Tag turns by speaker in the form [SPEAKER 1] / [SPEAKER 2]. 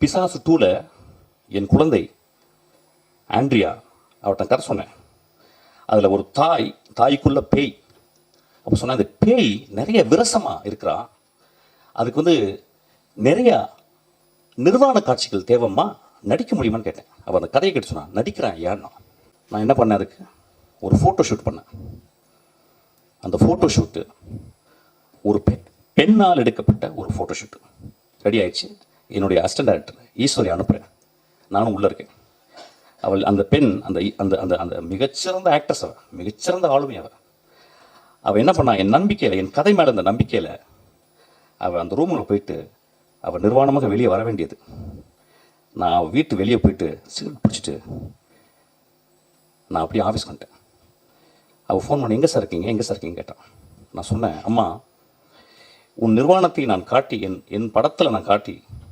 [SPEAKER 1] பிசாசு 2ல் என் குழந்தை ஆண்ட்ரியா அவர்கிட்ட கதை சொன்னேன். அதில் ஒரு தாய்க்குள்ள பேய். அப்போ சொன்னேன், அந்த பேய் நிறைய விரசமாக இருக்கிறா, அதுக்கு நிறையா நிர்வாண காட்சிகள் தேவைம்மா, நடிக்க முடியுமான்னு கேட்டேன். அவள் அந்த கதையை கேட்டு சொன்னான், நடிக்கிறேன் ஏன்னா. நான் என்ன பண்ணேன், அதுக்கு ஒரு ஃபோட்டோ ஷூட் பண்ணேன். அந்த ஃபோட்டோ ஷூட்டு ஒரு பெண்ணால் எடுக்கப்பட்ட ஒரு ஃபோட்டோ ஷூட்டு ரெடி ஆயிடுச்சு. என்னுடைய அசிஸ்டன்ட் டைரக்டர் ஈஸ்வரி அனுப்புகிறேன், நானும் உள்ளே இருக்கேன். அந்த பெண் அந்த அந்த அந்த அந்த மிகச்சிறந்த ஆக்ட்ரஸ், அவள் மிகச்சிறந்த ஆளுமை. அவள் என்ன பண்ணா, என் நம்பிக்கையில், என் கதை மேலே அந்த நம்பிக்கையில் அவள் அந்த ரூமில் போயிட்டு அவள் நிர்வாணமாக வெளியே வர வேண்டியது. நான் வீட்டு வெளியே போயிட்டு சிகரெட் பிடிச்சிட்டு நான் அப்படியே ஆஃபீஸ் வந்துட்டேன். அவள் ஃபோன் பண்ணி, எங்கே சார் இருக்கீங்க கேட்டான். நான் சொன்னேன், அம்மா, உன் நிர்வாணத்தை நான் காட்டி, என் படத்தில் நான் காட்டி